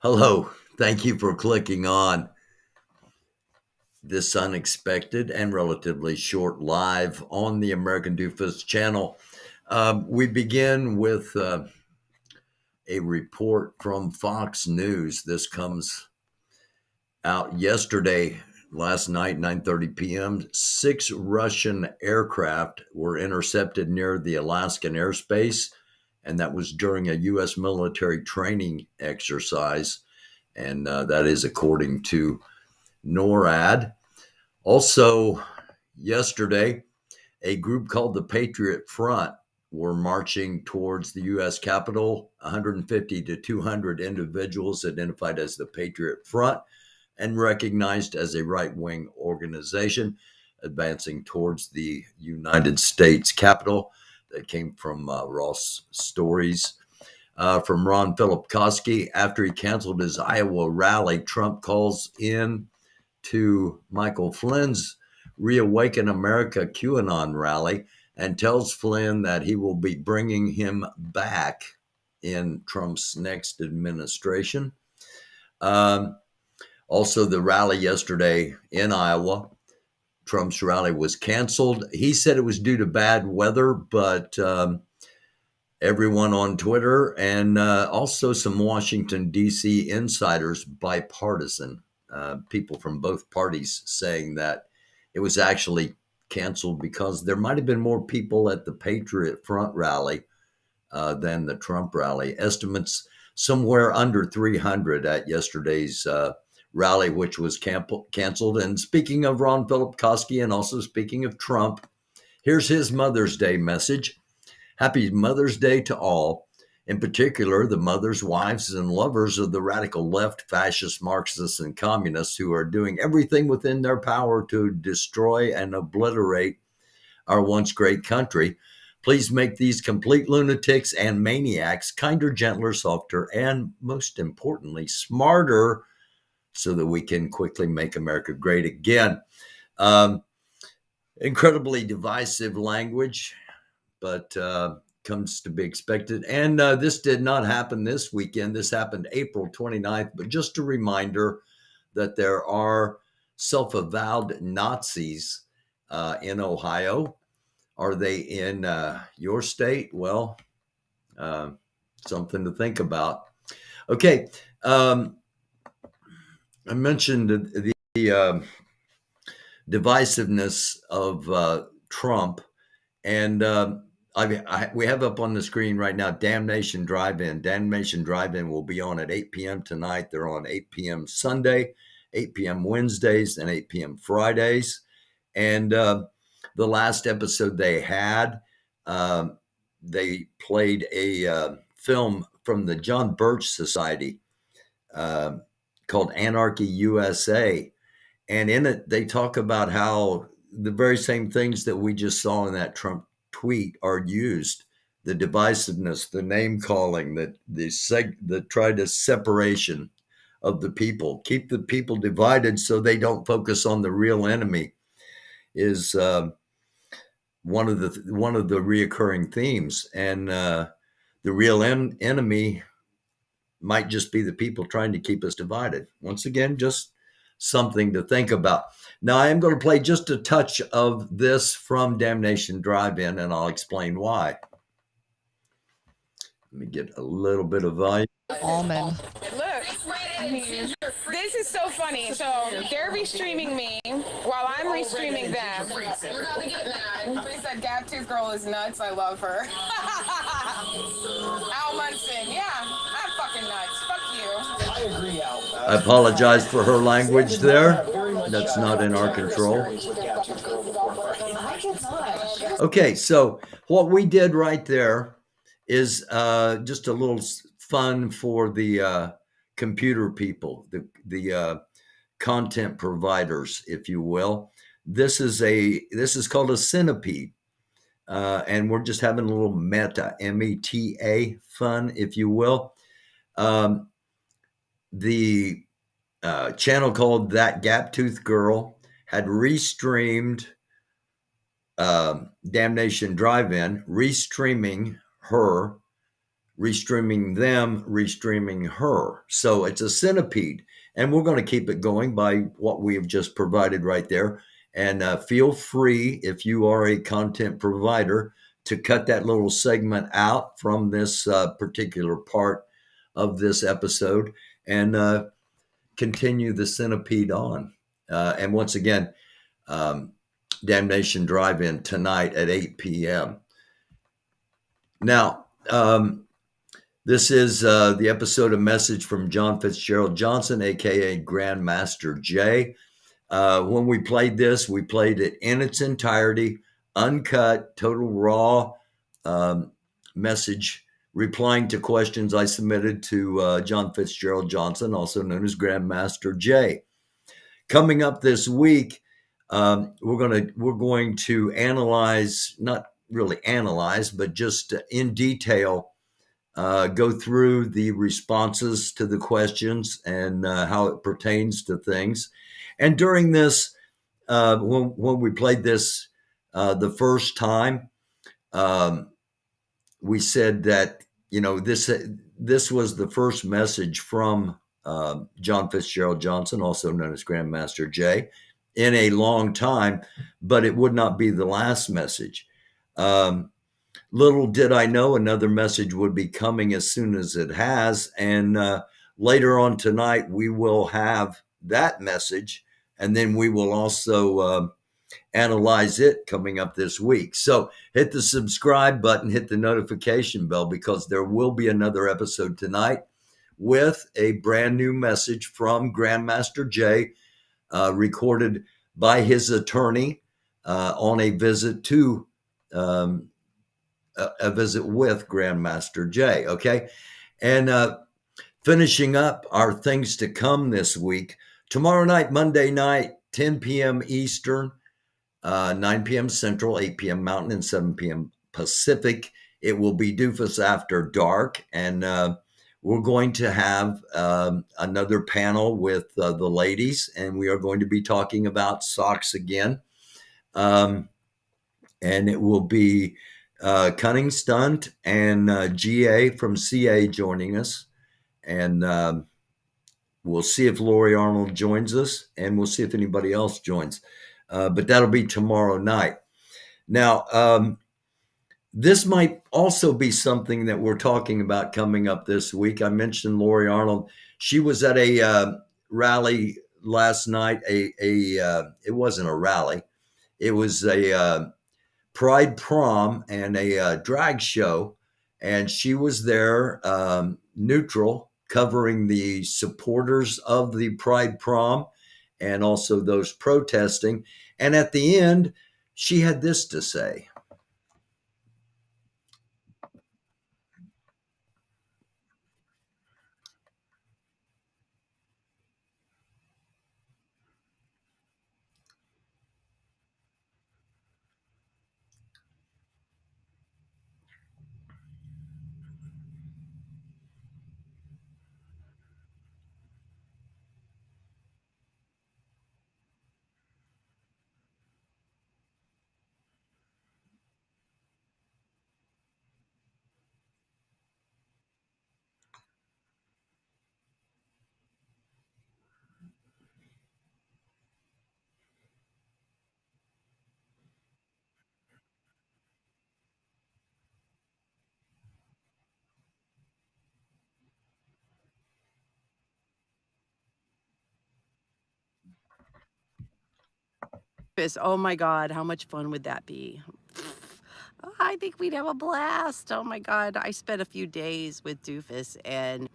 Hello. Thank you for clicking on this unexpected and relatively short live on the American Doofus channel. We begin with a report from Fox News. This comes out yesterday, last night, 9:30 p.m. 6 Russian aircraft were intercepted near the Alaskan airspace, and that was during a U.S. military training exercise. And that is according to NORAD. Also, yesterday, a group called the Patriot Front were marching towards the U.S. Capitol, 150 to 200 individuals identified as the Patriot Front and recognized as a right-wing organization advancing towards the United States Capitol. That came from Ross Stories. From Ron Filipkowski, after he canceled his Iowa rally, Trump calls in to Michael Flynn's Reawaken America QAnon rally and tells Flynn that he will be bringing him back in Trump's next administration. Also, the rally yesterday in Iowa, Trump's rally was canceled. He said it was due to bad weather, but everyone on Twitter and also some Washington, D.C. insiders, bipartisan people from both parties saying that it was actually canceled because there might have been more people at the Patriot Front rally than the Trump rally. Estimates somewhere under 300 at yesterday's rally, which was canceled. And speaking of Ron Filipkowski and also speaking of Trump, here's his Mother's Day message. Happy Mother's Day to all, in particular the mothers, wives, and lovers of the radical left, fascist, Marxists, and communists who are doing everything within their power to destroy and obliterate our once great country. Please make these complete lunatics and maniacs kinder, gentler, softer, and most importantly, smarter so that we can quickly make America great again. Incredibly divisive language, but comes to be expected. And this did not happen this weekend. This happened April 29th. But just a reminder that there are self-avowed Nazis in Ohio. Are they in your state? Well, something to think about. Okay. I mentioned the divisiveness of Trump. And we have up on the screen right now, Damnation Drive-In. Damnation Drive-In will be on at 8 p.m. tonight. They're on 8 p.m. Sunday, 8 p.m. Wednesdays, and 8 p.m. Fridays. And the last episode they had, they played a film from the John Birch Society called Anarchy USA. And in it, they talk about how the very same things that we just saw in that Trump tweet are used: the divisiveness, the name calling, the try to separation of the people, keep the people divided so they don't focus on the real enemy, is one of the reoccurring themes. And the real enemy might just be the people trying to keep us divided. Once again, just something to think about. Now, I am going to play just a touch of this from Damnation Drive-In, and I'll explain why. Let me get a little bit of volume. Almond. Look, this is so funny. So they're restreaming me while I'm restreaming them. They said Gap-Tooth Girl is nuts. I love her. Al Munson. Yeah, I'm fucking nuts. Fuck you. I agree, Al. I apologize for her language there. That's not in our control. Okay, so what we did right there is just a little fun for the computer people, the content providers, if you will. This is called a centipede, and we're just having a little meta, META fun, if you will. The channel called That Gap-Tooth Girl had restreamed Damnation Drive-In, restreaming her restreaming them, restreaming her. So it's a centipede. And we're going to keep it going by what we have just provided right there. And feel free, if you are a content provider, to cut that little segment out from this particular part of this episode and continue the centipede on. And once again, Damnation Drive-In tonight at 8 p.m. Now, this is the episode of Message from John Fitzgerald Johnson, aka Grandmaster J. When we played this, we played it in its entirety, uncut, total raw message, replying to questions I submitted to John Fitzgerald Johnson, also known as Grandmaster J. Coming up this week, we're going to analyze, not really analyze, but just in detail, go through the responses to the questions and how it pertains to things. And during this, when we played this the first time, we said that, this was the first message from John Fitzgerald Johnson, also known as Grandmaster J, in a long time, but it would not be the last message. Little did I know another message would be coming as soon as it has. And later on tonight, we will have that message, and then we will also analyze it coming up this week. So hit the subscribe button, hit the notification bell, because there will be another episode tonight with a brand new message from Grandmaster J, recorded by his attorney on a visit to a visit with Grandmaster J. Okay. And finishing up our things to come this week, tomorrow night, Monday night, 10 p.m. Eastern, 9 p.m. Central, 8 p.m. Mountain, and 7 p.m. Pacific. It will be Doofus After Dark. And we're going to have another panel with the ladies, and we are going to be talking about socks again. And it will be Cunning Stunt and GA from CA joining us. And we'll see if Lori Arnold joins us, and we'll see if anybody else joins. But that'll be tomorrow night. Now, this might also be something that we're talking about coming up this week. I mentioned Lori Arnold. She was at a rally last night. It wasn't a rally. It was a Pride Prom and a drag show. And she was there neutral, covering the supporters of the Pride Prom and also those protesting. And at the end, she had this to say. Oh my God, how much fun would that be? I think we'd have a blast. Oh my God, I spent a few days with Doofus, and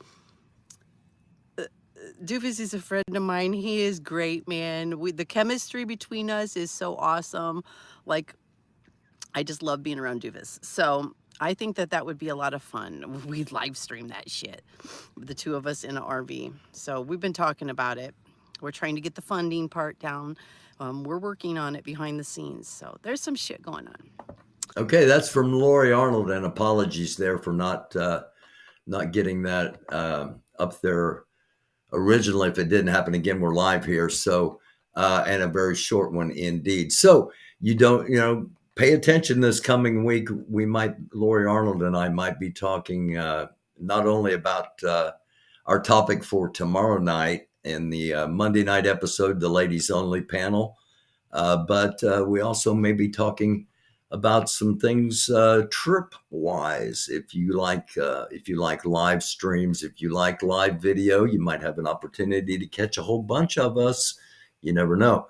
Doofus is a friend of mine. He is great, man. The chemistry between us is so awesome. Like, I just love being around Doofus. So I think that would be a lot of fun. We'd live stream that shit, the two of us in an RV. So we've been talking about it. We're trying to get the funding part down. We're working on it behind the scenes. So there's some shit going on. Okay, that's from Lori Arnold, and apologies there for not getting that up there originally. If it didn't happen again, we're live here. So, and a very short one indeed. So you pay attention this coming week. Lori Arnold and I might be talking not only about our topic for tomorrow night in the Monday night episode, the ladies only panel, but we also may be talking about some things trip wise. If you like live streams, if you like live video, you might have an opportunity to catch a whole bunch of us. You never know.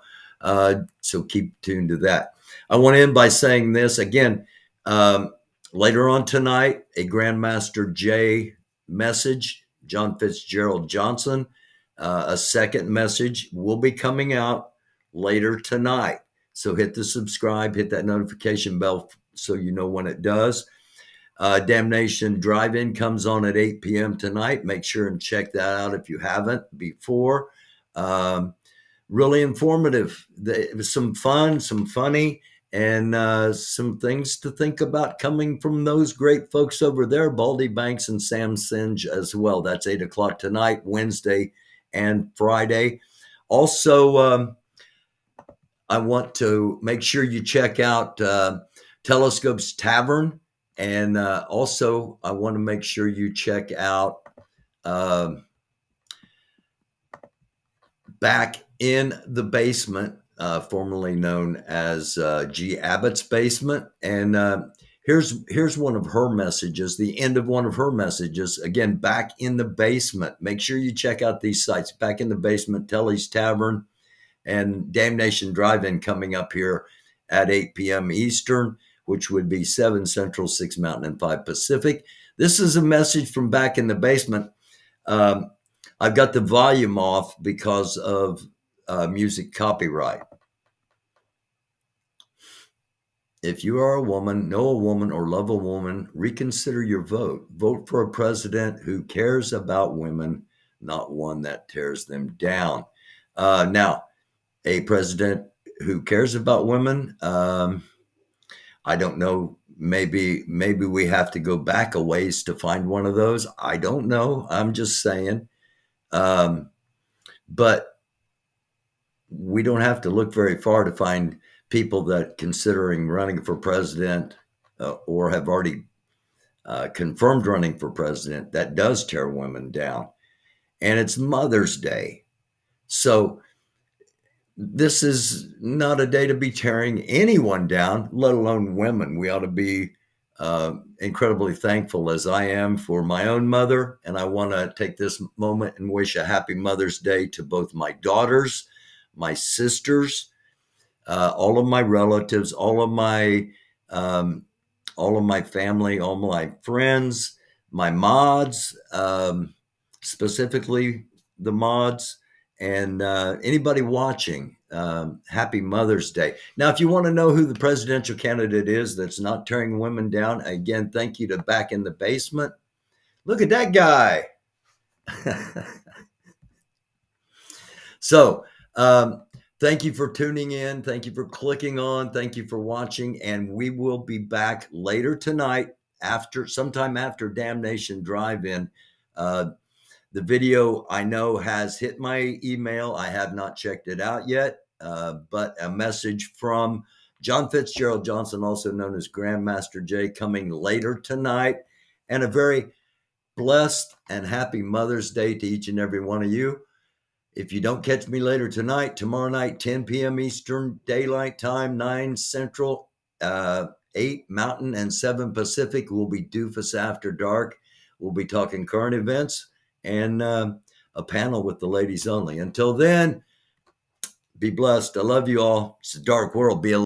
So keep tuned to that. I want to end by saying this again. Later on tonight, a Grandmaster J message, John Fitzgerald Johnson, a second message will be coming out later tonight. So hit the subscribe, hit that notification bell so you know when it does. Damnation Drive-In comes on at 8 p.m. tonight. Make sure and check that out if you haven't before. Really informative. It was some fun, some funny, and some things to think about coming from those great folks over there, Baldy Banks and Sam Singe as well. That's 8 o'clock tonight, Wednesday and Friday. Also, I want to make sure you check out Telescope's Tavern. And also, I want to make sure you check out Back in the Basement, formerly known as G. Abbott's Basement. And here's one of her messages, the end of one of her messages. Again, Back in the Basement. Make sure you check out these sites. Back in the Basement, Telly's Tavern, and Damnation Drive-In coming up here at 8 p.m. Eastern, which would be 7 Central, 6 Mountain, and 5 Pacific. This is a message from Back in the Basement. I've got the volume off because of music copyright. If you are a woman, know a woman, or love a woman, reconsider your vote. Vote for a president who cares about women, not one that tears them down. Now, a president who cares about women, I don't know, maybe we have to go back a ways to find one of those. I don't know. I'm just saying. But we don't have to look very far to find people that considering running for president or have already confirmed running for president that does tear women down. And it's Mother's Day. So this is not a day to be tearing anyone down, let alone women. We ought to be incredibly thankful, as I am, for my own mother. And I want to take this moment and wish a happy Mother's Day to both my daughters, my sisters, all of my relatives, all of my family, all my friends, my mods, specifically the mods, and anybody watching. Happy Mother's Day. Now, if you want to know who the presidential candidate is that's not tearing women down, again, thank you to Back in the Basement. Look at that guy. So, thank you for tuning in. Thank you for clicking on. Thank you for watching. And we will be back later tonight, sometime after Damnation Drive-In. The video, I know, has hit my email. I have not checked it out yet, but a message from John Fitzgerald Johnson, also known as Grandmaster J, coming later tonight. And a very blessed and happy Mother's Day to each and every one of you. If you don't catch me later tonight, tomorrow night, 10 p.m. Eastern Daylight Time, 9 Central, 8 Mountain, and 7 Pacific, will be Doofus After Dark. We'll be talking current events and a panel with the ladies only. Until then, be blessed. I love you all. It's a dark world. Be